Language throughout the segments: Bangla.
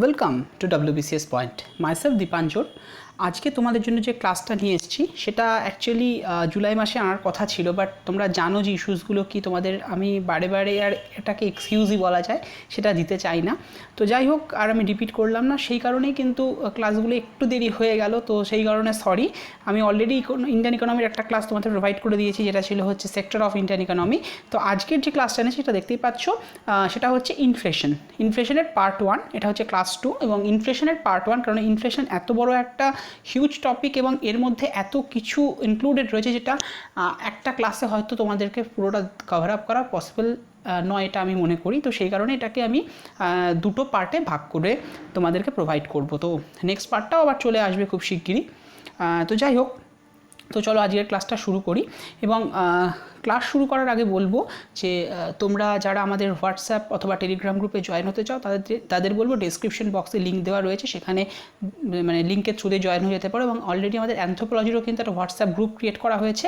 Welcome to WBCS point. Myself Dipanjan. আজকে তোমাদের জন্য যে ক্লাসটা নিয়ে এসেছি সেটা অ্যাকচুয়ালি জুলাই মাসে আনার কথা ছিল, বাট তোমরা জানো যে ইস্যুসগুলো কি, তোমাদের আমি বারে বারে আর এটাকে এক্সকিউজই বলা যায় সেটা দিতে চাই না। তো যাই হোক, আর আমি রিপিট করলাম না, সেই কারণেই কিন্তু ক্লাসগুলো একটু দেরি হয়ে গেল। তো সেই কারণে সরি। আমি অলরেডি ইন্ডিয়ান ইকোনমির একটা ক্লাস তোমাদের প্রোভাইড করে দিয়েছি, যেটা ছিল হচ্ছে সেক্টর অফ ইন্ডিয়ান ইকোনমি। তো আজকের যে ক্লাসটা নিয়েছি সেটা দেখতেই পাচ্ছ, সেটা হচ্ছে ইনফ্লেশনের পার্ট 1। এটা হচ্ছে ক্লাস 2 এবং ইনফ্লেশনের পার্ট 1, কারণ ইনফ্লেশন এত বড় একটা হিউজ টপিক এবং এর মধ্যে এত কিছু ইনক্লুডেড রয়েছে যেটা একটা ক্লাসে হয়তো তোমাদেরকে পুরোটা কভার আপ করা পসিবল নয়, এটা আমি মনে করি। তো সেই কারণে এটাকে আমি দুটো পার্টে ভাগ করে তোমাদেরকে প্রোভাইড করব। তো নেক্সট পার্টটাও আবার চলে আসবে খুব শিগগিরই। তো যাই হোক, তো চলো আজকের ক্লাসটা শুরু করি। এবং ক্লাস শুরু করার আগে বলবো যে তোমরা যারা আমাদের হোয়াটসঅ্যাপ অথবা টেলিগ্রাম গ্রুপে জয়েন হতে চাও তাদের বলবো ডেসক্রিপশন বক্সে লিঙ্ক দেওয়া রয়েছে, সেখানে মানে লিঙ্কের থ্রুতে জয়েন হয়ে যেতে পারো। এবং অলরেডি আমাদের অ্যানথ্রোপোলজিরও কিন্তু একটা হোয়াটসঅ্যাপ গ্রুপ ক্রিয়েট করা হয়েছে,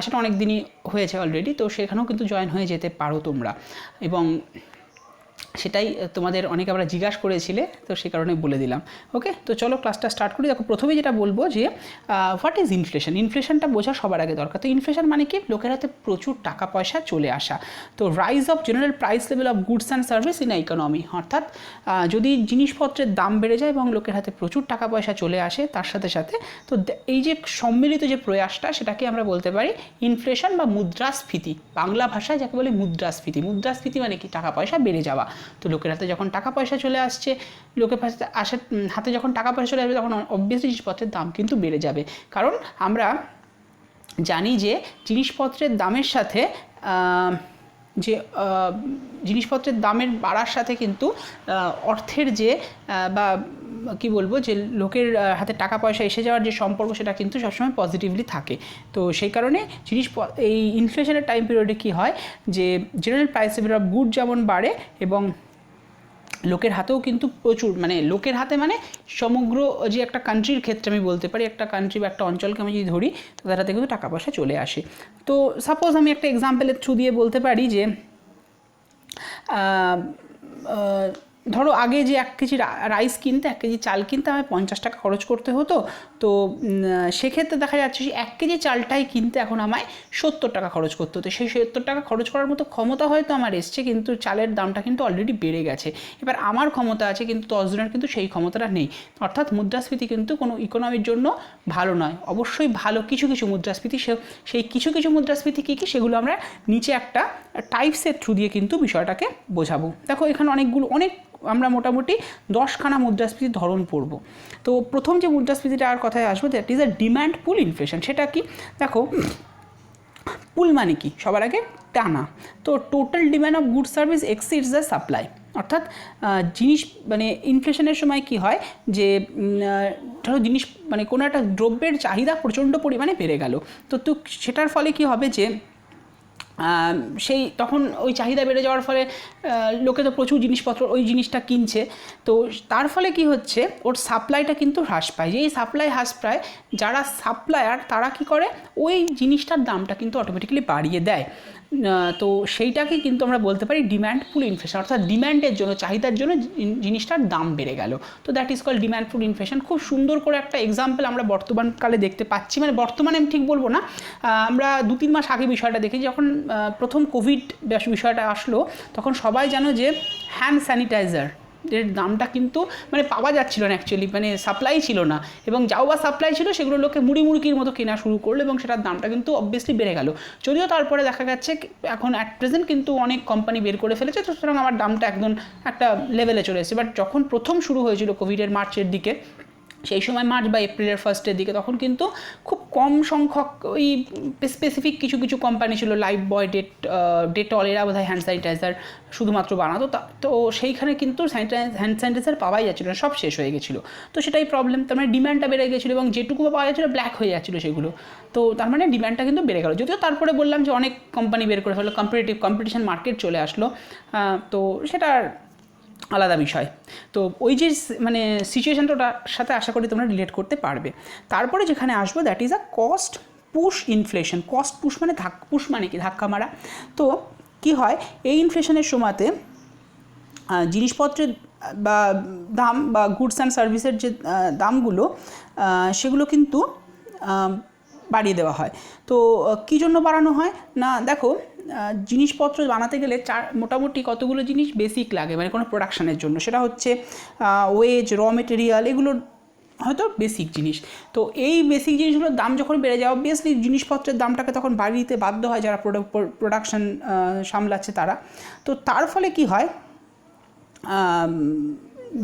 সেটা অনেক দিনই হয়েছে অলরেডি, তো সেখানেও কিন্তু জয়েন হয়ে যেতে পারো তোমরা। এবং সেটাই তোমাদের অনেকে আমরা জিজ্ঞাসা করেছিলে, তো সে কারণে বলে দিলাম। ওকে, তো চলো ক্লাসটা স্টার্ট করি। দেখো, প্রথমে যেটা বলবো যে হোয়াট ইজ ইনফ্লেশন। ইনফ্লেশনটা বোঝা সবার আগে দরকার। তো ইনফ্লেশন মানে কি? লোকের হাতে প্রচুর টাকা পয়সা চলে আসা। তো rise of general price level of goods and service in economy, অর্থাৎ যদি জিনিসপত্রের দাম বেড়ে যায় এবং লোকের হাতে প্রচুর টাকা পয়সা চলে আসে তার সাথে সাথে, তো এই যে সম্মিলিত যে প্রয়াসটা, সেটাকে আমরা বলতে পারি ইনফ্লেশন বা মুদ্রাস্ফীতি। বাংলা ভাষায় যাকে বলে মুদ্রাস্ফীতি। মুদ্রাস্ফীতি মানে কি? টাকা পয়সা বেড়ে যাওয়া। তো লোকের হাতে যখন টাকা পয়সা চলে আসছে, লোকের হাতে যখন টাকা পয়সা চলে আসবে, তখন অবভিয়াসলি জিনিসপত্রের দাম কিন্তু বেড়ে যাবে। কারণ আমরা জানি যে জিনিসপত্রের দামের সাথে যে জিনিসপত্রের দামের বাড়ার সাথে কিন্তু অর্থের যে বা কি বলবো, যে লোকের হাতে টাকা পয়সা এসে যাওয়ার যে সম্পর্ক, সেটা কিন্তু সবসময় পজিটিভলি থাকে। তো সেই কারণে এই ইনফ্লেশনের টাইম পিরিয়ডে কী হয় যে general price level of good যেমন বাড়ে এবং লোকের হাতেও কিন্তু প্রচুর, মানে লোকের হাতে মানে সমগ্র যে একটা কান্ট্রির ক্ষেত্রে আমি বলতে পারি, একটা কান্ট্রি বা একটা অঞ্চলকে আমি যদি ধরি, তাদের হাতে কিন্তু টাকা পয়সা চলে আসে। তো সাপোজ আমি একটা এক্সাম্পলের থ্রু দিয়ে বলতে পারি যে ধরো আগে যে 1 কেজি রাইস কিনতে, 1 কেজি চাল কিনতে আমায় 50 টাকা খরচ করতে হতো। তো সেক্ষেত্রে দেখা যাচ্ছে যে 1 কেজি চালটাই কিনতে এখন আমায় 70 টাকা খরচ করতে হতো। সেই 70 টাকা খরচ করার মতো ক্ষমতা হয়তো আমার এসছে, কিন্তু চালের দামটা কিন্তু অলরেডি বেড়ে গেছে। এবার আমার ক্ষমতা আছে, কিন্তু 10 জনের কিন্তু সেই ক্ষমতাটা নেই। অর্থাৎ মুদ্রাস্ফীতি কিন্তু কোনো ইকোনমির জন্য ভালো নয়। অবশ্যই ভালো কিছু কিছু মুদ্রাস্ফীতি, সেই কিছু কিছু মুদ্রাস্ফীতি কী কী, সেগুলো আমরা নিচে একটা টাইপসের থ্রু দিয়ে কিন্তু বিষয়টাকে বোঝাবো। দেখো, এখানে আমরা মোটামুটি 10খানা মুদ্রাস্ফীতির ধরন পড়ব। তো প্রথম যে মুদ্রাস্ফীতিটার কথায় আসবো, that is a demand pull inflation. সেটা কি? দেখো, পুল মানে কি? সবার আগে টানা। তো total demand of good service exceeds the supply. অর্থাৎ জিনিস মানে ইনফ্লেশনের সময় কি হয় যে ধরো জিনিস মানে কোনো একটা দ্রব্যের চাহিদা প্রচণ্ড পরিমাণে বেড়ে গেল। তো সেটার ফলে কি হবে যে তখন ওই চাহিদা বেড়ে যাওয়ার ফলে লোকে তো প্রচুর জিনিসপত্র ওই জিনিসটা কিনছে। তো তার ফলে কি হচ্ছে, ওর সাপ্লাইটা কিন্তু হ্রাস পায়। যেই সাপ্লাই হ্রাস পায়, যারা সাপ্লায়ার তারা কি করে, ওই জিনিসটার দামটা কিন্তু অটোমেটিক্যালি বাড়িয়ে দেয়। তো সেইটাকে কিন্তু আমরা বলতে পারি ডিম্যান্ড পুল ইনফ্লেশন। অর্থাৎ ডিম্যান্ডের জন্য, চাহিদার জন্য জিনিসটার দাম বেড়ে গেল। তো that is called demand pull inflation. খুব সুন্দর করে একটা এক্সাম্পল আমরা বর্তমানকালে দেখতে পাচ্ছি, মানে বর্তমানে আমি ঠিক বলবো না, আমরা 2-3 মাস আগে বিষয়টা দেখি। যখন প্রথম কোভিড বিষয়টা আসলো, তখন সবাই জানো যে হ্যান্ড স্যানিটাইজার এর দামটা কিন্তু মানে পাওয়া যাচ্ছিল না, অ্যাকচুয়ালি মানে সাপ্লাই ছিল না, এবং যাও বা সাপ্লাই ছিল সেগুলো লোকে মুড়ির মতো কেনা শুরু করলো, এবং সেটার দামটা কিন্তু অবভিয়াসলি বেড়ে গেল। যদিও তারপরে দেখা যাচ্ছে এখন অ্যাট প্রেজেন্ট কিন্তু অনেক কোম্পানি বের করে ফেলেছে, তো সুতরাং আমার দামটা একদম একটা লেভেলে চলে এসেছে। বাট যখন প্রথম শুরু হয়েছিল কোভিডের মার্চের দিকে, সেই সময় মার্চ বা এপ্রিলের ফার্স্টের দিকে, তখন কিন্তু খুব কম সংখ্যক ওই স্পেসিফিক কিছু কিছু কোম্পানি ছিল, লাইফ বয়, ডেটল, এরা বোধহয় হ্যান্ড স্যানিটাইজার শুধুমাত্র বানাতো। তো সেইখানে কিন্তু হ্যান্ড স্যানিটাইজার পাওয়াই যাচ্ছিলো না, সব শেষ হয়ে গেছিলো। তো সেটাই প্রবলেম, তার মানে ডিম্যান্ডটা বেড়ে গেছিলো এবং যেটুকু পাওয়া যাচ্ছিলো ব্ল্যাক হয়ে যাচ্ছিলো সেগুলো। তো তার মানে ডিম্যান্ডটা কিন্তু বেড়ে গেলো। যদিও তারপরে বললাম যে অনেক কোম্পানি বের করে ফেললো, কম্পিটিশন মার্কেট চলে আসলো। তো সেটার আলাদা বিষয়। তো ওই যে মানে সিচুয়েশানটার সাথে আশা করি তোমরা রিলেট করতে পারবে। তারপরে যেখানে আসবো, that is a cost push inflation. Cost push মানে পুশ মানে কি? ধাক্কা মারা। তো কি হয়, এই ইনফ্লেশনের সময়তে জিনিসপত্রের বা দাম বা গুডস অ্যান্ড সার্ভিসের যে দামগুলো সেগুলো কিন্তু বাড়িয়ে দেওয়া হয়। তো কী জন্য বাড়ানো হয় না, দেখো জিনিসপত্র বানাতে গেলে মোটামুটি কতগুলো জিনিস বেসিক লাগে, মানে কোনো প্রোডাকশানের জন্য। সেটা হচ্ছে ওয়েজ, র মেটেরিয়াল, এগুলো হয়তো বেসিক জিনিস। তো এই বেসিক জিনিসগুলোর দাম যখন বেড়ে যায়, অবভিয়াসলি জিনিসপত্রের দামটাকে তখন বাড়িয়ে দিতে বাধ্য হয় যারা প্রোডাকশান সামলাচ্ছে তারা। তো তার ফলে কি হয়,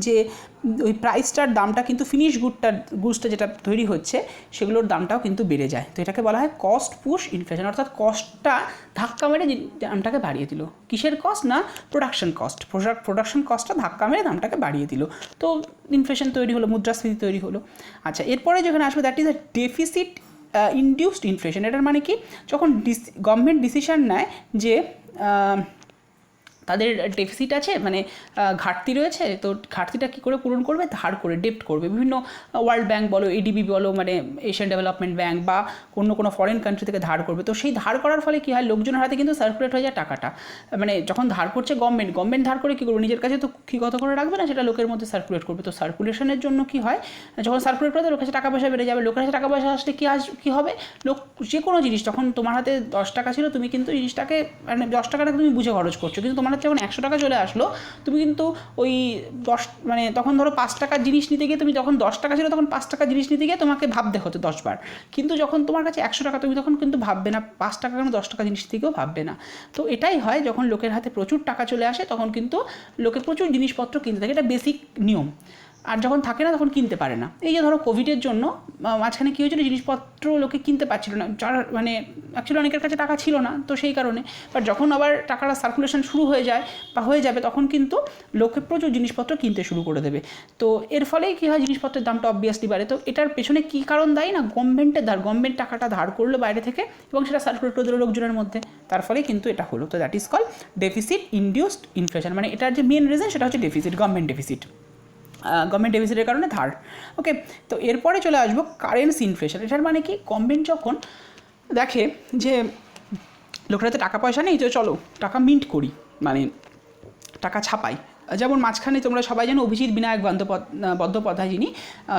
যে ওই প্রাইসটার দামটা কিন্তু গুডসটা যেটা তৈরি হচ্ছে সেগুলোর দামটাও কিন্তু বেড়ে যায়। তো এটাকে বলা হয় কস্ট পুশ ইনফ্লেশন, অর্থাৎ কস্টটা ধাক্কা মেরে দামটাকে বাড়িয়ে দিল। কিসের কস্ট না, প্রোডাকশন কস্ট। প্রোডাকশন কস্টটা ধাক্কা মেরে দামটাকে বাড়িয়ে দিল, তো ইনফ্লেশন তৈরি হলো, মুদ্রাস্ফীতি তৈরি হলো। আচ্ছা, এরপরে যেখানে আসবে that is a deficit induced inflation. এটার মানে কি, যখন গভর্নমেন্ট ডিসিশন নেয় যে তাদের ডেফিসিট আছে, মানে ঘাটতি রয়েছে, তো ঘাটতিটা কী করে পূরণ করবে, ধার করে, ডেপ্ট করবে। বিভিন্ন ওয়ার্ল্ড ব্যাংক বলো, এডিবি বলো, মানে এশিয়ান ডেভেলপমেন্ট ব্যাংক, বা অন্য কোনো ফরেন কান্ট্রি থেকে ধার করবে। তো সেই ধার করার ফলে কী হয়, লোকজনের হাতে কিন্তু সার্কুলেট হয়ে যায় টাকাটা। মানে যখন ধার করছে গভর্নমেন্ট ধার করে কী করবে, নিজের কাছে তো কত করে রাখবে না, সেটা লোকের মধ্যে সার্কুলেট করবে। তো সার্কুলেশনের জন্য কী হয়, যখন সার্কুলেট করবে লোকের কাছে টাকা পয়সা বেড়ে যাবে। লোকের কাছে টাকা পয়সা আসলে কী হবে, লোক যে কোনো জিনিস, যখন তোমার হাতে 10 টাকা ছিল, তুমি কিন্তু জিনিসটাকে মানে 10 টাকাটা তুমি বুঝে খরচ করছো, কিন্তু তোমার হাতে যখন 100 টাকা চলে আসলো, তুমি কিন্তু ওই 10, মানে তখন ধরো 5 টাকার জিনিস নিতে গিয়ে, তুমি যখন 10 টাকা ছিল তখন 5 টাকার জিনিস নিতে গিয়ে তোমাকে ভাবতে হতো 10 বার, কিন্তু যখন তোমার কাছে 100 টাকা, তুমি তখন কিন্তু ভাববে না 5 টাকা কেন, 10 টাকা জিনিস থেকেও ভাববে না। তো এটাই হয়, যখন লোকের হাতে প্রচুর টাকা চলে আসে তখন কিন্তু লোকে প্রচুর জিনিসপত্র কিনতে থাকে, এটা বেসিক নিয়ম। আর যখন থাকে না তখন কিনতে পারে না। এই যে ধরো কোভিডের জন্য মাঝখানে কী হয়েছিল, জিনিসপত্র লোকে কিনতে পারছিল না, যারা মানে অ্যাকচুয়ালি অনেকের কাছে টাকা ছিল না, তো সেই কারণে। বাট যখন আবার টাকাটা সার্কুলেশন শুরু হয়ে যায় বা হয়ে যাবে, তখন কিন্তু লোকে প্রচুর জিনিসপত্র কিনতে শুরু করে দেবে। তো এর ফলেই কী হয়, জিনিসপত্রের দামটা অবভিয়াসলি বাড়ে। তো এটার পেছনে কী কারণ দায়ী না, গভর্নমেন্ট টাকাটা ধার করলো বাইরে থেকে এবং সেটা সার্কুলেট করে দিল লোকজনের মধ্যে, তার ফলে কিন্তু এটা হলো। তো that is call deficit induced inflation. মানে এটার যে মেন রিজন সেটা হচ্ছে ডেফিসিট, গভর্নমেন্ট ডেফিসিটের কারণে ধার। ওকে, তো এরপরে চলে আসবো কারেন্সি ইনফ্লেশন। এটার মানে কি, গভর্নমেন্ট যখন দেখে যে লোকের হাতে টাকা পয়সা নেই, তো চলো টাকা মিন্ট করি, মানে টাকা ছাপাই। যেমন মাঝখানে তোমরা সবাই জানো অভিজিৎ বিনায়ক বন্দ্যোপাধ্যায়, যিনি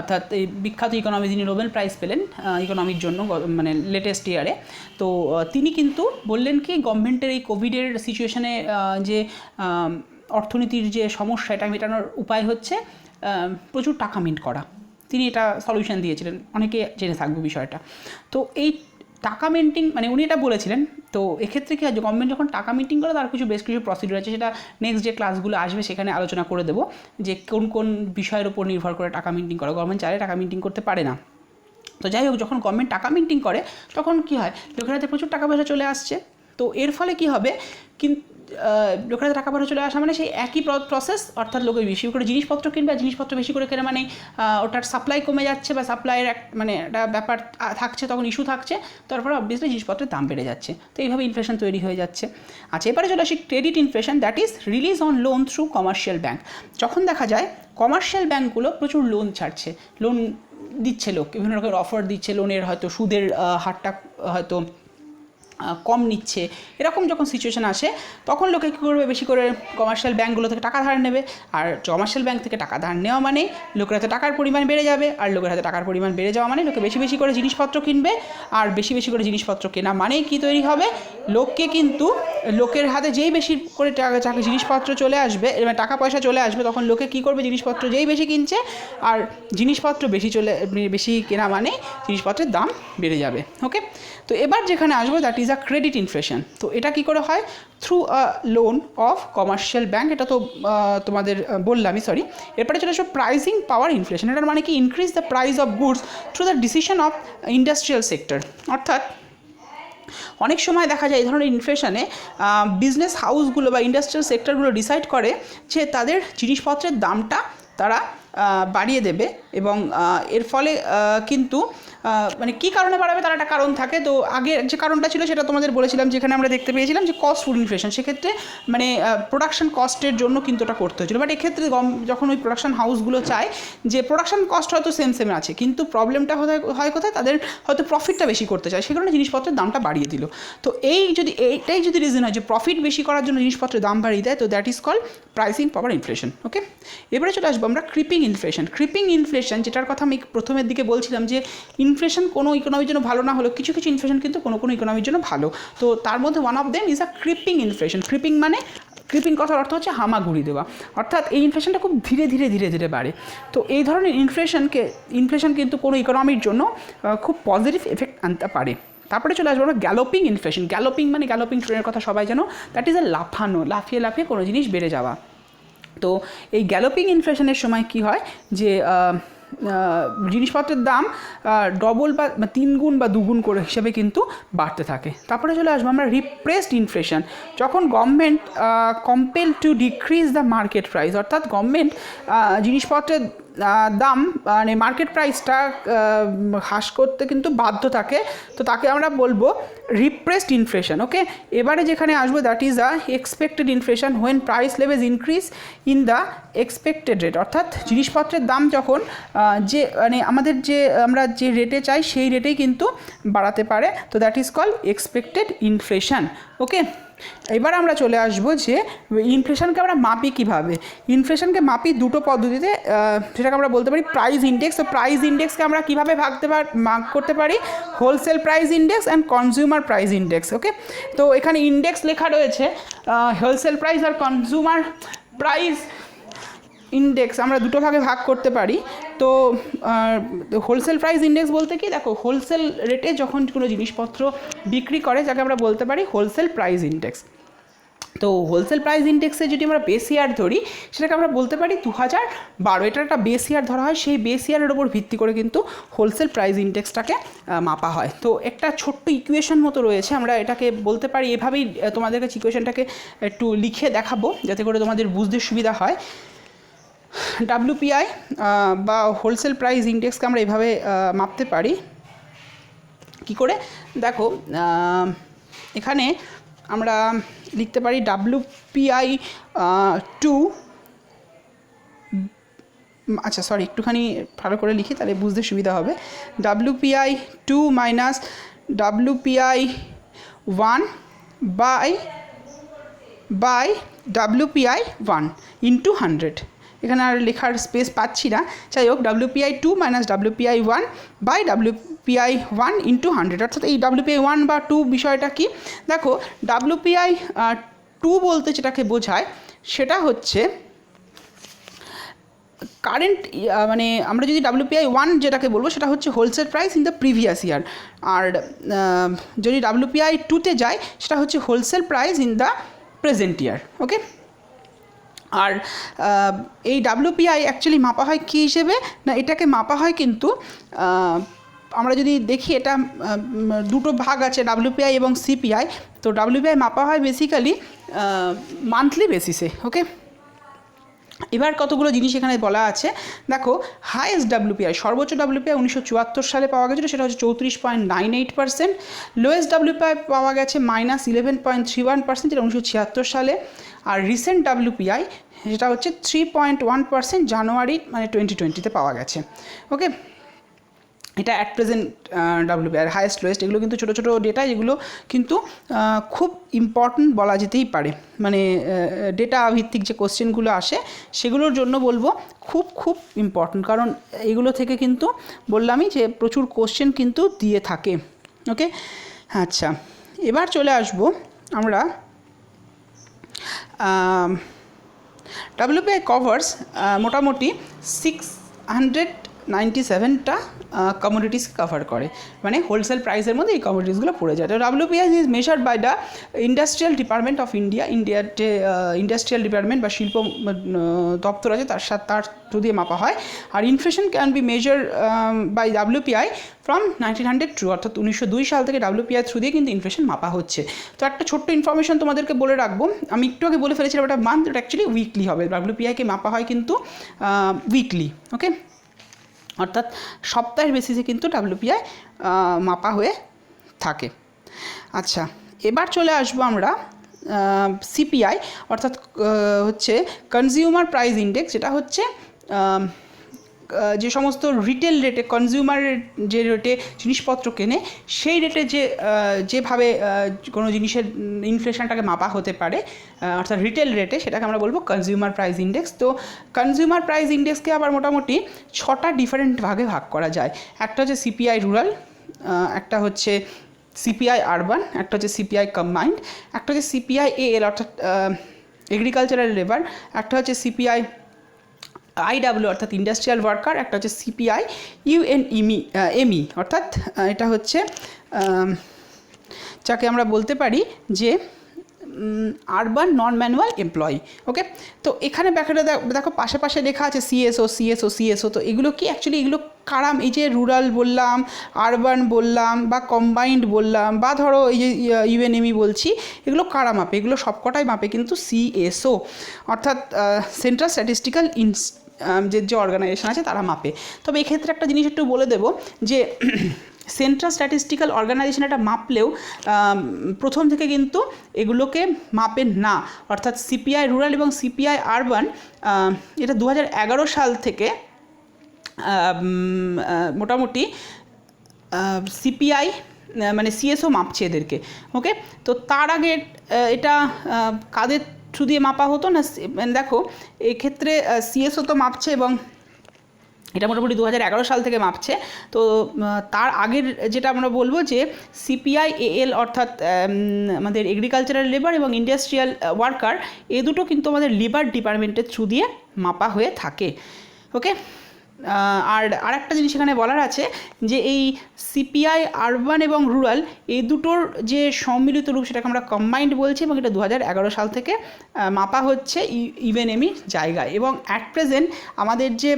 অর্থাৎ এই বিখ্যাত ইকোনমি, যিনি নোবেল প্রাইজ পেলেন ইকোনমির জন্য মানে লেটেস্ট ইয়ারে। তো তিনি কিন্তু বললেন কি, গভর্নমেন্টের এই কোভিডের সিচুয়েশনে যে অর্থনীতির যে সমস্যা, এটা মেটানোর উপায় হচ্ছে প্রচুর টাকা মিন্ট করা। তিনি এটা সলিউশন দিয়েছিলেন, অনেকে জেনে থাকবে বিষয়টা। তো এই টাকা মিন্টিং, মানে উনি এটা বলেছিলেন। তো এক্ষেত্রে কী হয়, গভর্নমেন্ট যখন টাকা মিন্টিং করে, তার বেশ কিছু প্রসিডিউর আছে, সেটা নেক্সট যে ক্লাসগুলো আসবে সেখানে আলোচনা করে দেবো, যে কোন কোন বিষয়ের উপর নির্ভর করে টাকা মিন্টিং করে। গভর্নমেন্ট চাইলে টাকা মিন্টিং করতে পারে না। তো যাই হোক, যখন গভর্নমেন্ট টাকা মিন্টিং করে তখন কী হয়, লোকের হাতে প্রচুর টাকা পয়সা চলে আসছে। তো এর ফলে কী হবে, কিন্তু লোকের হাতে টাকা পয়সা চলে আসা মানে সেই একই প্রসেস, অর্থাৎ লোকে বেশি করে জিনিসপত্র কিনবে, আর জিনিসপত্র বেশি করে কেনা মানে ওটার সাপ্লাই কমে যাচ্ছে, বা সাপ্লাইয়ের মানে একটা ব্যাপার থাকছে, তখন ইস্যু থাকছে, তারপরে অবভিয়াসলি জিনিসপত্রের দাম বেড়ে যাচ্ছে। তো এইভাবে ইনফ্লেশন তৈরি হয়ে যাচ্ছে। আচ্ছা, এবারে চলে আসি credit inflation, that is release on loan through commercial bank. যখন দেখা যায় কমার্শিয়াল ব্যাঙ্কগুলো প্রচুর লোন ছাড়ছে, লোন দিচ্ছে, লোক বিভিন্ন রকমের অফার দিচ্ছে, লোনের হয়তো সুদের হারটা হয়তো কম নিচ্ছে, এরকম যখন সিচুয়েশান আসে, তখন লোকে কী করবে, বেশি করে কমার্শিয়াল ব্যাঙ্কগুলো থেকে টাকা ধার নেবে। আর কমার্শিয়াল ব্যাঙ্ক থেকে টাকা ধার নেওয়া মানে লোকের হাতে টাকার পরিমাণ বেড়ে যাবে, আর লোকের হাতে টাকার পরিমাণ বেড়ে যাওয়া মানে লোকে বেশি বেশি করে জিনিসপত্র কিনবে, আর বেশি বেশি করে জিনিসপত্র কেনা মানেই কী তৈরি হবে, লোককে কিন্তু লোকের হাতে যেই বেশি করে জিনিসপত্র চলে আসবে, টাকা পয়সা চলে আসবে, তখন লোকে কী করবে, জিনিসপত্র যেই বেশি কিনছে, আর জিনিসপত্র বেশি কেনা মানে জিনিসপত্রের দাম বেড়ে যাবে। ওকে, তো এবার যেখানে আসবো, that is a credit inflation. তো এটা কী করে হয়, through a loan of commercial bank. এটা তো তোমাদের বললামই, সরি। এরপরে চলে আসবো প্রাইসিং পাওয়ার ইনফ্লেশন। এটার মানে কি, increase the price of goods through the decision of industrial sector. অর্থাৎ অনেক সময় দেখা যায় এই ধরনের ইনফ্লেশনে বিজনেস হাউসগুলো বা ইন্ডাস্ট্রিয়াল সেক্টরগুলো ডিসাইড করে যে তাদের জিনিসপত্রের দামটা তারা বাড়িয়ে দেবে, এবং এর ফলে কিন্তু মানে কী কারণে বাড়াবে তার একটা কারণ থাকে। তো আগে যে কারণটা ছিল সেটা তোমাদের বলেছিলাম, যেখানে আমরা দেখতে পেয়েছিলাম যে কস্ট ফুড ইনফ্লেশন, সেক্ষেত্রে মানে প্রোডাকশন কস্টের জন্য কিন্তু ওটা করতে হয়েছিল। বাট এক্ষেত্রে যখন ওই প্রোডাকশন হাউসগুলো চায় যে প্রোডাকশন কস্ট হয়তো সেম আছে, কিন্তু প্রবলেমটা হয় কোথায়, তাদের হয়তো প্রফিটটা বেশি করতে চায়, সে কারণে জিনিসপত্রের দামটা বাড়িয়ে দিল। তো এইটাই যদি রিজন হয় যে প্রফিট বেশি করার জন্য জিনিসপত্রের দাম বাড়িয়ে দেয়, তো that is call pricing power inflation. Okay, এবারে চলে আসবো আমরা ক্রিপিং ইনফ্লেশন। ক্রিপিং ইনফ্লেশন, যেটার কথা আমি প্রথমের দিকে বলছিলাম যে ইনফ্লেশন কোনো ইকোনমির জন্য ভালো না হলেও কিছু কিছু ইনফ্লেশন কিন্তু কোনো কোনো ইকোনমির জন্য ভালো। তো তার মধ্যে one of them is a creeping inflation. Creeping মানে, ক্রিপিং কথার অর্থ হচ্ছে হামাগুড়ি দেওয়া, অর্থাৎ এই ইনফ্লেশনটা খুব ধীরে ধীরে ধীরে ধীরে বাড়ে। তো এই ধরনের ইনফ্লেশন কিন্তু কোনো ইকোনমির জন্য খুব পজিটিভ এফেক্ট আনতে পারে। তারপরে চলে আসবো আমরা গ্যালোপিং ইনফ্লেশন। গ্যালোপিং মানে গ্যালোপিং ট্রেনের কথা সবাই জানো, দ্যাট ইজ এ লাফানো, লাফিয়ে লাফিয়ে কোনো জিনিস বেড়ে যাওয়া। তো এই গ্যালোপিং ইনফ্লেশনের সময় কি হয় যে জিনিসপত্রের দাম ডবল বা 3 গুণ বা 2 গুণ করে হিসেবে কিন্তু বাড়তে থাকে। তারপরে চলে আসবো আমরা রিপ্রেসড ইনফ্লেশন। যখন government compel to decrease the market price, অর্থাৎ গভর্নমেন্ট জিনিসপত্রের দাম মানে মার্কেট প্রাইসটা হ্রাস করতে কিন্তু বাধ্য থাকে, তো তাকে আমরা বলবো রিপ্রেসড ইনফ্লেশন। ওকে, এবারে যেখানে আসবো that is a expected inflation when price levels increase in the expected rate, অর্থাৎ জিনিসপত্রের দাম যখন যে মানে আমরা যে রেটে চাই সেই রেটেই কিন্তু বাড়াতে পারে, তো that is call expected inflation. Okay, এবার আমরা চলে আসবো যে ইনফ্লেশনকে আমরা মাপি কীভাবে। ইনফ্লেশনকে মাপি দুটো পদ্ধতিতে, সেটাকে আমরা বলতে পারি প্রাইস ইন্ডেক্স। তো প্রাইস ইন্ডেক্সকে আমরা কীভাবে ভাগ করতে পারি, wholesale price index and consumer price index. Okay, তো এখানে ইন্ডেক্স লেখা রয়েছে, হোলসেল প্রাইস আর কনজিউমার প্রাইস ইন্ডেক্স আমরা দুটো ভাগে ভাগ করতে পারি। তো হোলসেল প্রাইস ইন্ডেক্স বলতে কি, দেখো হোলসেল রেটে যখন কোনো জিনিসপত্র বিক্রি করে যাকে আমরা বলতে পারি হোলসেল প্রাইস ইন্ডেক্স। তো হোলসেল প্রাইস ইন্ডেক্সে যদি আমরা বেস ইয়ার ধরি, সেটাকে আমরা বলতে পারি 2012, এটা একটা বেস ইয়ার ধরা হয়, সেই বেস ইয়ারের ওপর ভিত্তি করে কিন্তু হোলসেল প্রাইস ইন্ডেক্সটাকে মাপা হয়। তো একটা ছোট্ট ইকুয়েশন মতো রয়েছে, আমরা এটাকে বলতে পারি এভাবেই, তোমাদের কাছে ইকুয়েশনটাকে একটু লিখে দেখাবো যাতে করে তোমাদের বুঝতে সুবিধা হয়। WPI বা হোলসেল প্রাইস ইন্ডেক্সকে আমরা এভাবে মাপতে পারি কি করে, দেখো এখানে আমরা লিখতে পারি WPI 2, আচ্ছা সরি একটুখানি ভালো করে লিখি তাহলে বুঝতে সুবিধা হবে। WPI 2 minus WPI 1 by WPI 1 into 100। এখানে আর লেখার স্পেস পাচ্ছি না, যাই হোক WPI 2 minus WPI 1 by WPI 1 into 100, অর্থাৎ এই WPI 1 বা 2 বিষয়টা কি, দেখো WPI 2 বলতে যেটাকে বোঝায় সেটা হচ্ছে কারেন্ট, মানে আমরা যদি WPI 1 যেটাকে বলবো সেটা হচ্ছে wholesale price in the previous year, আর যদি WPI 2-তে যায় সেটা হচ্ছে wholesale price in the present year. Okay, আর এই WPI অ্যাকচুয়ালি মাপা হয় কী হিসেবে না, এটাকে মাপা হয় কিন্তু আমরা যদি দেখি এটা দুটো ভাগ আছে WPI এবং CPI। তো WPI মাপা হয় বেসিক্যালি মান্থলি বেসিসে। ওকে, এবার কতগুলো জিনিস এখানে বলা আছে, দেখো হাইয়েস্ট WPI, সর্বোচ্চ WPI 1974 সালে পাওয়া গেছিলো, সেটা হচ্ছে 34.98%। লোয়েস্ট WPI পাওয়া গেছে -11.31%, যেটা 1976 সালে। আর রিসেন্ট WPI যেটা হচ্ছে 3.1% জানুয়ারি মানে 2020-তে পাওয়া গেছে। ওকে, এটা অ্যাট প্রেজেন্ট WPI আর হাইয়েস্ট লোয়েস্ট, এগুলো কিন্তু ছোটো ছোটো ডেটা, এগুলো কিন্তু খুব ইম্পর্ট্যান্ট বলা যেতেই পারে, মানে ডেটা ভিত্তিক যে কোশ্চেনগুলো আসে সেগুলোর জন্য বলবো খুব খুব ইম্পর্ট্যান্ট, কারণ এগুলো থেকে কিন্তু বললামই যে প্রচুর কোশ্চেন কিন্তু দিয়ে থাকে। ওকে, আচ্ছা এবার চলে আসবো আমরা WPI কভার্স মোটামুটি 697টা কমোডিটিস কভার করে, মানে হোলসেল প্রাইসের মধ্যে এই কমোডিটিসগুলো পড়ে যায়। তো WPI is measured by the industrial department of ইন্ডিয়ার যে ইন্ডাস্ট্রিয়াল ডিপার্টমেন্ট বা শিল্প দপ্তর আছে তার থ্রু দিয়ে মাপা হয়। আর inflation can be measure by WPI from 1902, অর্থাৎ 1902 সাল থেকে WPI থ্রু দিয়ে কিন্তু ইনফ্লেশন মাপা হচ্ছে। তো একটা ছোট্ট ইনফরমেশন তোমাদেরকে বলে রাখবো, আমি একটু আগে বলে ফেলেছিলাম এটা মান্থ, এটা অ্যাকচুয়ালি উইকলি হবে। WPI-কে মাপা হয় কিন্তু উইকলি। ওকে, অর্থাৎ সপ্তাহের বেসিসে কিন্তু ডাব্লিউপিআই মাপা হয়ে থাকে। আচ্ছা, এবার চলে আসবো আমরা সিপিআই, অর্থাৎ হচ্ছে কনজিউমার প্রাইস ইন্ডেক্স, যেটা হচ্ছে যে সমস্ত রিটেল রেটে কনজিউমারের যে রেটে জিনিসপত্র কেনে সেই রেটে যেভাবে কোনো জিনিসের ইনফ্লেশনটাকে মাপা হতে পারে, অর্থাৎ রিটেল রেটে, সেটাকে আমরা বলবো কনজিউমার প্রাইস ইন্ডেক্স। তো কনজিউমার প্রাইস ইন্ডেক্সকে আবার মোটামুটি 6টা ডিফারেন্ট ভাগে ভাগ করা যায়। একটা হচ্ছে সিপিআই রুরাল, একটা হচ্ছে সিপিআই আরবান, একটা হচ্ছে সিপিআই কম্বাইন্ড, একটা হচ্ছে সিপিআই এএল অর্থাৎ এগ্রিকালচারাল লেবার, একটা হচ্ছে সিপিআই আইডাব্লিউ অর্থাৎ ইন্ডাস্ট্রিয়াল ওয়ার্কার, একটা হচ্ছে সিপিআই এমই অর্থাৎ এটা হচ্ছে যাকে আমরা বলতে পারি যে আরবান নন ম্যানুয়াল এমপ্লয়ি। ওকে, তো এখানে দেখো পাশে লেখা আছে সিএসও। তো এগুলো কি অ্যাকচুয়ালি এগুলো কারাম, এই যে রুরাল বললাম, আরবান বললাম, বা কম্বাইন্ড বললাম, বা ধরো এই যে ইউএনএমই বলছি, এগুলো কারা মাপে? এগুলো সবকটাই মাপে কিন্তু সিএসও অর্থাৎ সেন্ট্রাল স্ট্যাটিস্টিক্যাল যে অর্গানাইজেশন আছে তারা মাপে। তবে এক্ষেত্রে একটা জিনিস একটু বলে দেবো যে সেন্ট্রাল স্ট্যাটিস্টিক্যাল অর্গানাইজেশন এটা মাপলেও প্রথম থেকে কিন্তু এগুলোকে মাপেন না, অর্থাৎ সিপিআই রুরাল এবং সিপিআই আরবান এটা 2011 সাল থেকে মোটামুটি সিপিআই মানে সিএসও মাপছে এদেরকে। ওকে, তো তার আগে এটা কাদের থ্রু দিয়ে মাপা হতো না? মানে দেখো এক্ষেত্রে সিএসও তো মাপছে এবং এটা মোটামুটি 2011 সাল থেকে মাপছে। তো তার আগের যেটা আমরা বলবো যে সিপিআই এএল অর্থাৎ আমাদের এগ্রিকালচারাল লেবার এবং ইন্ডাস্ট্রিয়াল ওয়ার্কার, এ দুটো কিন্তু আমাদের লেবার ডিপার্টমেন্টের থ্রু দিয়ে মাপা হয়ে থাকে। ওকে, আর একটা জিনিস এখানে বলার আছে যে এই সিপিআই আরবান এবং রুরাল এই দুটোর যে সম্মিলিত রূপ সেটাকে আমরা কম্বাইন্ড বলছি, এবং এটা 2011 সাল থেকে মাপা হচ্ছে ইউএনএমই জায়গায়। এবং অ্যাট প্রেজেন্ট আমাদের যে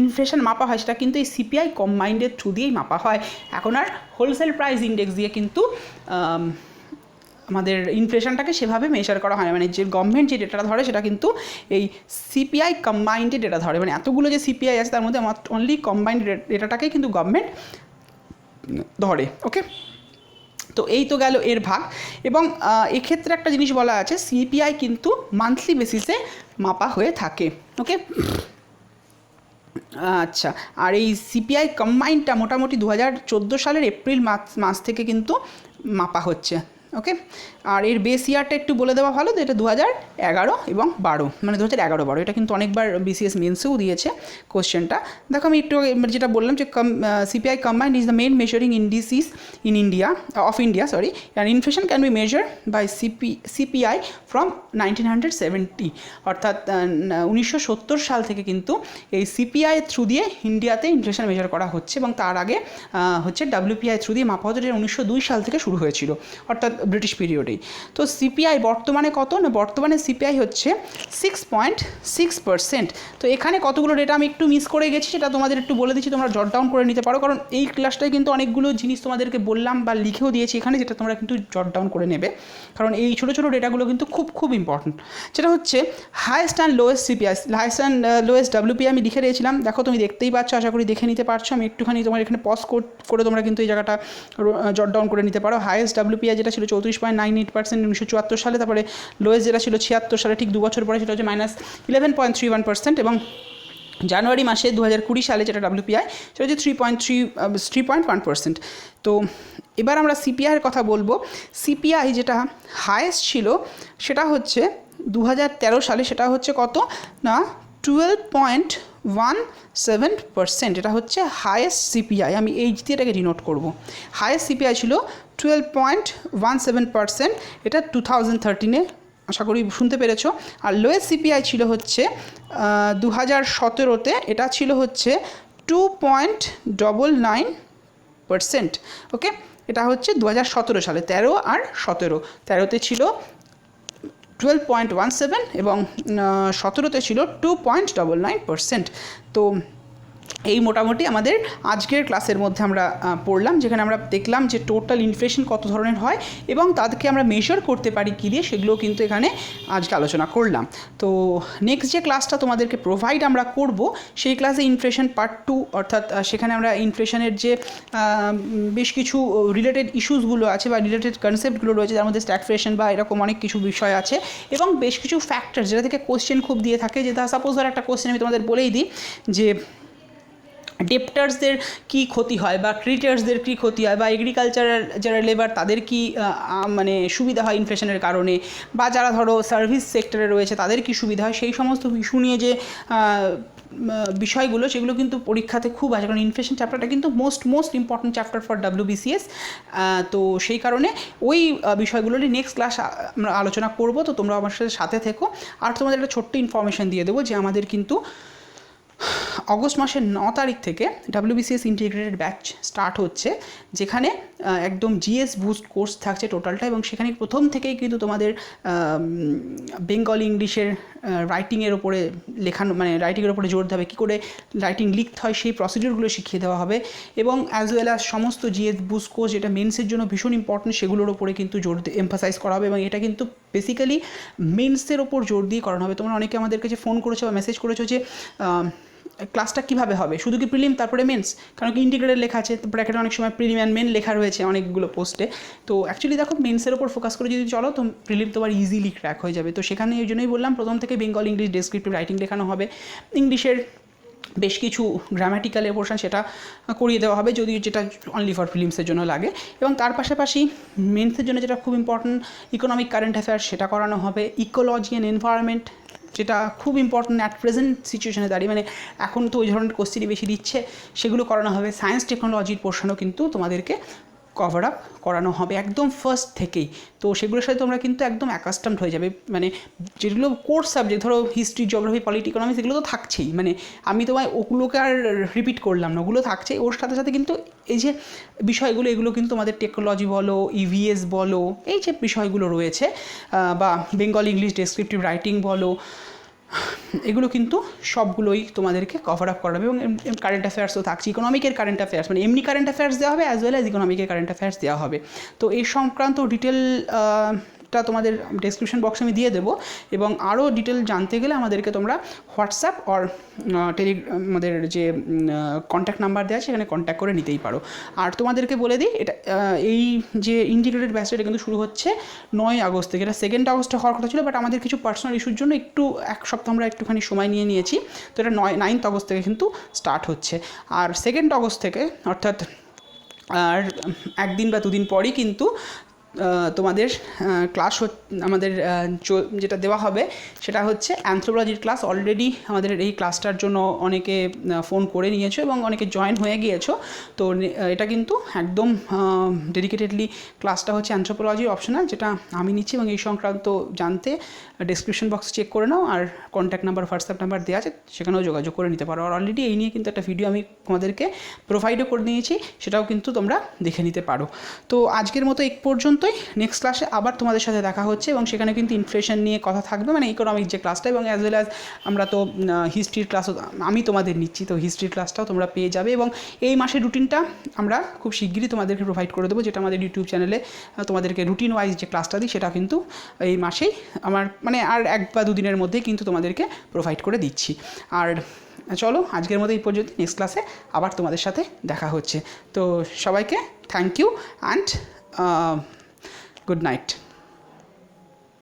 ইনফ্লেশন মাপা হয় সেটা কিন্তু এই সিপিআই কম্বাইন্ডের থ্রু দিয়েই মাপা হয়। এখন আর হোলসেল প্রাইস ইন্ডেক্স দিয়ে কিন্তু আমাদের ইনফ্লেশনটাকে সেভাবে মেজার করা হয় না। মানে যে গভর্নমেন্ট যে ডেটাটা ধরে সেটা কিন্তু এই সিপিআই কম্বাইন্ডের ডেটা ধরে। মানে এতগুলো যে সিপিআই আছে তার মধ্যে অনলি কম্বাইন্ড ডেটাটাকেই কিন্তু গভর্নমেন্ট ধরে। ওকে, তো এই তো গেল এর ভাগ। এবং এক্ষেত্রে একটা জিনিস বলা আছে, সিপিআই কিন্তু মান্থলি বেসিসে মাপা হয়ে থাকে। ওকে, আচ্ছা, আর এই সিপিআই কম্বাইন্ডটা মোটামুটি 2014 সালের এপ্রিল মাস থেকে কিন্তু মাপা হচ্ছে। ওকে, আর এর বেস ইয়ারটা একটু বলে দেওয়া ভালো, তো এটা 2011 এবং 12, মানে 2011-12, এটা কিন্তু অনেকবার বিসিএস মেন্সেও দিয়েছে কোশ্চেনটা। দেখো আমি একটু যেটা বললাম যে CPI combined is the main measuring indices in India and inflation can be measure by CPI from 1970, অর্থাৎ 1970 সাল থেকে কিন্তু এই সিপিআই থ্রু দিয়ে ইন্ডিয়াতে ইনফ্লেশন মেজার করা হচ্ছে, এবং তার আগে হচ্ছে ডাব্লিউপিআই থ্রু দিয়ে মাপা হচ্ছে, যেটা 1902 সাল থেকে শুরু হয়েছিল, অর্থাৎ ব্রিটিশ পিরিয়ডেই। তো সিপিআই বর্তমানে কত না, বর্তমানে সিপিআই হচ্ছে 6.6%। তো এখানে কতগুলো ডেটা আমি একটু মিস করে গেছি, সেটা তোমাদের একটু বলে দিচ্ছি, তোমরা জট ডাউন করে নিতে পারো, কারণ এই ক্লাসটায় কিন্তু অনেকগুলো জিনিস তোমাদেরকে বললাম বা লিখেও দিয়েছি এখানে, যেটা তোমরা কিন্তু জট ডাউন করে নেবে, কারণ এই ছোটো ছোটো ডেটাগুলো কিন্তু খুব ইম্পর্টেন্ট। যেটা হচ্ছে highest and lowest CPI, highest and lowest WPI আমি লিখে দিয়েছিলাম। দেখো তুমি দেখতেই পাচ্ছ, আশা করি দেখে নিতে পারছো। আমি একটুখানি তোমার এখানে পজ করে তোমরা কিন্তু এই জায়গাটা জট ডাউন করে নিতে পারো। হাইয়েস্ট ডাব্লিউপিআই যেটা ছিল 34.98% 1974 সালে, তারপরে লোয়েস্ট যেটা ছিল 76 সালে, ঠিক 2 বছর পরে সেটা হচ্ছে -11.31%, এবং জানুয়ারি মাসে 2020 সালে যেটা ডাব্লিউপিআই সেটা হচ্ছে 3.1%। তো এবার আমরা সিপিআইয়ের কথা বলবো। সিপিআই যেটা হায়েস্ট ছিল সেটা হচ্ছে 2013 সালে, সেটা হচ্ছে কত না 12.17%, এটা হচ্ছে হায়েস্ট সিপিআই। আমি এই দিয়ে এটাকে ডিনোট করবো। হায়েস্ট সিপিআই ছিল 12.17%, এটা 2013-এ, আশা করি শুনতে পেরেছো। আর লোয়েস্ট সিপিআই ছিল হচ্ছে 2017-তে, এটা ছিল হচ্ছে 2.99%। ওকে, এটা হচ্ছে 2017 সালে, 13 আর 17। 13-তে ছিল 12.17 এবং 17-তে ছিল 2.99%। তো এই মোটামুটি আমাদের আজকের ক্লাসের মধ্যে আমরা পড়লাম, যেখানে আমরা দেখলাম যে টোটাল ইনফ্লেশন কত ধরনের হয় এবং তাদেরকে আমরা মেজার করতে পারি কী দিয়ে, সেগুলো কিন্তু এখানে আজকে আলোচনা করলাম। তো নেক্সট যে ক্লাসটা তোমাদেরকে প্রোভাইড আমরা করব, সেই ক্লাসে ইনফ্লেশন পার্ট 2, অর্থাৎ সেখানে আমরা ইনফ্লেশনের যে বেশ কিছু রিলেটেড ইস্যুসগুলো আছে বা রিলেটেড কনসেপ্টগুলো রয়েছে, যার মধ্যে স্ট্যাগফ্লেশন বা এরকম অনেক কিছু বিষয় আছে এবং বেশ কিছু ফ্যাক্টর যেটা থেকে কোশ্চেন খুব দিয়ে থাকে। যেটা সাপোজ ধর একটা কোশ্চেন আমি তোমাদের বলেই দিই যে ডেপ্টার্সদের কী ক্ষতি হয় বা ক্রিডিটার্সদের কী ক্ষতি হয় বা এগ্রিকালচারাল যারা লেবার তাদের কী মানে সুবিধা হয় ইনফ্লেশনের কারণে, বা যারা ধরো সার্ভিস সেক্টরে রয়েছে তাদের কী সুবিধা হয়, সেই সমস্ত ইস্যু নিয়ে যে বিষয়গুলো সেগুলো কিন্তু পরীক্ষাতে খুব আছে, কারণ ইনফ্লেশন চ্যাপ্টারটা কিন্তু most important chapter for WBCS। তো সেই কারণে ওই বিষয়গুলোর নেক্সট ক্লাস আমরা আলোচনা করব। তো তোমরা আমার সাথে থেকো। আর তোমাদের একটা ছোট্ট ইনফরমেশান দিয়ে দেবো যে আমাদের কিন্তু অগস্ট মাসের 9 তারিখ থেকে WBCS ইন্টিগ্রেটেড ব্যাচ স্টার্ট হচ্ছে, যেখানে একদম GS বুস্ট কোর্স থাকছে টোটালটা, এবং সেখানে প্রথম থেকেই কিন্তু তোমাদের বেঙ্গলি ইংলিশের রাইটিংয়ের ওপরে লেখানো, মানে রাইটিংয়ের ওপরে জোর দেওয়া হবে, কী করে রাইটিং লিখতে হয় সেই প্রসিডিউরগুলো শিখিয়ে দেওয়া হবে, এবং অ্যাজ ওয়েল অ্যাজ সমস্ত GS বুস্ট কোর্স যেটা মেন্সের জন্য ভীষণ ইম্পর্টেন্ট সেগুলোর ওপরে কিন্তু জোর এমফাসাইজ করা হবে, এবং এটা কিন্তু বেসিক্যালি মেন্সের ওপর জোর দিয়ে করানো হবে। তোমরা অনেকে আমাদের কাছে ফোন করেছো বা মেসেজ করেছো যে ক্লাসটা কীভাবে হবে, শুধু কি প্রিলিম তারপরে মেন্স, কারণ কি ইন্টিগ্রেটেড লেখা আছে, ব্র্যাকেটে অনেক সময় প্রিলিম অ্যান্ড মেন লেখা রয়েছে অনেকগুলো পোস্টে। তো অ্যাকচুয়ালি দেখো মেন্সের ওপর ফোকাস করে যদি চলো তো প্রিলিম তোমার ইজিলি ক্র্যাক হয়ে যাবে। তো সেখানে এই জন্যই বললাম প্রথম থেকে বেঙ্গল ইংলিশ ডেসক্রিপটিভ রাইটিং লেখানো হবে, ইংলিশের বেশ কিছু গ্রামাটিক্যালের পোর্শন সেটা করিয়ে দেওয়া হবে, যদিও যেটা অনলি ফর ফিলিমসের জন্য লাগে, এবং তার পাশাপাশি মেন্সের জন্য যেটা খুব ইম্পর্টেন্ট ইকোনমিক কারেন্ট অ্যাফেয়ার্স সেটা করানো হবে, ইকোলজি অ্যান্ড এনভায়রনমেন্ট যেটা খুব ইম্পর্টেন্ট অ্যাট প্রেজেন্ট সিচুয়েশনে দাঁড়িয়ে, মানে এখন তো ওই ধরনের কোশ্চেনই বেশি দিচ্ছে, সেগুলো করানো হবে। সায়েন্স টেকনোলজির পোর্শনও কিন্তু তোমাদেরকে কভার আপ করানো হবে একদম ফার্স্ট থেকেই। তো সেগুলোর সাথে তোমরা কিন্তু একদম অ্যাকাস্টমড হয়ে যাবে, মানে যেগুলো কোর্স সাবজেক্ট ধরো হিস্ট্রি, জিওগ্রাফি, পলিটি, ইকোনমিক্স এগুলো তো থাকছেই, মানে আমি তোমায় ওগুলোকে আর রিপিট করলাম না, ওগুলো থাকছেই। ওর সাথে সাথে কিন্তু এই যে বিষয়গুলো এগুলো কিন্তু তোমাদের টেকনোলজি বলো, EVS বলো, এই যে বিষয়গুলো রয়েছে, বা বেঙ্গল ইংলিশ ডেসক্রিপটিভ রাইটিং বলো, এগুলো কিন্তু সবগুলোই তোমাদেরকে কভার আপ করা হবে। এবং কারেন্ট অ্যাফেয়ার্সও থাকছে, ইকোনমিকের কারেন্ট অ্যাফেয়ার্স, মানে এমনি কারেন্ট অ্যাফেয়ার্স দেওয়া হবে অ্যাজ ওয়েল অ্যাজ ইকোনমিকের কারেন্ট অ্যাফেয়ার্স দেওয়া হবে। তো এই সংক্রান্ত ডিটেলটা তোমাদের ডেসক্রিপশন বক্সে আমি দিয়ে দেবো, এবং আরও ডিটেল জানতে গেলে আমাদেরকে তোমরা হোয়াটসঅ্যাপ অর আমাদের যে কন্ট্যাক্ট নাম্বার দেওয়া আছে সেখানে কন্ট্যাক্ট করে নিতেই পারো। আর তোমাদেরকে বলে দিই, এটা এই যে ইন্টিগ্রেটেড ব্যাচটা এটা কিন্তু শুরু হচ্ছে 9 আগস্ট থেকে। এটা 2 আগস্টে হওয়ার কথা ছিল, বাট আমাদের কিছু পার্সোনাল ইস্যুর জন্য একটু এক সপ্তাহ আমরা একটুখানি সময় নিয়েছি। তো এটা 9 আগস্ট থেকে কিন্তু স্টার্ট হচ্ছে। আর 2 আগস্ট থেকে, অর্থাৎ আর একদিন বা দুদিন পরই কিন্তু তোমাদের ক্লাস আমাদের যেটা দেওয়া হবে সেটা হচ্ছে অ্যানথ্রোপোলজির ক্লাস। অলরেডি আমাদের এই ক্লাসটার জন্য অনেকে ফোন করে নিয়েছো এবং অনেকে জয়েন হয়ে গিয়েছো। তো এটা কিন্তু একদম ডেডিকেটেডলি ক্লাসটা হচ্ছে অ্যানথ্রোপোলজি অপশনাল, যেটা আমি নিচ্ছি, এবং এই সংক্রান্ত জানতে ডেসক্রিপশন বক্স চেক করে নাও, আর কন্ট্যাক্ট নাম্বার, হোয়াটসঅ্যাপ নাম্বার দেওয়া আছে, সেখানেও যোগাযোগ করে নিতে পারো। আর অলরেডি এই নিয়ে কিন্তু একটা ভিডিও আমি তোমাদেরকে প্রোভাইডও করে নিয়েছি, সেটাও কিন্তু তোমরা দেখে নিতে পারো। তো আজকের মতো এই পর্যন্তই। নেক্সট ক্লাসে আবার তোমাদের সাথে দেখা হচ্ছে, এবং সেখানে কিন্তু ইনফ্লেশন নিয়ে কথা থাকবে, মানে ইকোনমিক যে ক্লাসটা, এবং অ্যাজ ওয়েল অ্যাজ আমরা তো হিস্ট্রির ক্লাসও আমি তোমাদের নিচ্ছি, তো হিস্ট্রির ক্লাসটাও তোমরা পেয়ে যাবে। এবং এই মাসের রুটিনটা আমরা খুব শিগগিরই তোমাদেরকে প্রোভাইড করে দেবো, যেটা আমাদের ইউটিউব চ্যানেলে তোমাদেরকে রুটিন ওয়াইজ যে ক্লাসটা দিই সেটা কিন্তু এই মাসেই আমার মানে আর 1 বা 2 দিনের মধ্যেই কিন্তু তোমাদেরকে প্রোভাইড করে দিচ্ছি। আর চলো আজকের মতো এই পর্যন্ত, নেক্সট ক্লাসে আবার তোমাদের সাথে দেখা হচ্ছে। তো সবাইকে thank you and good night.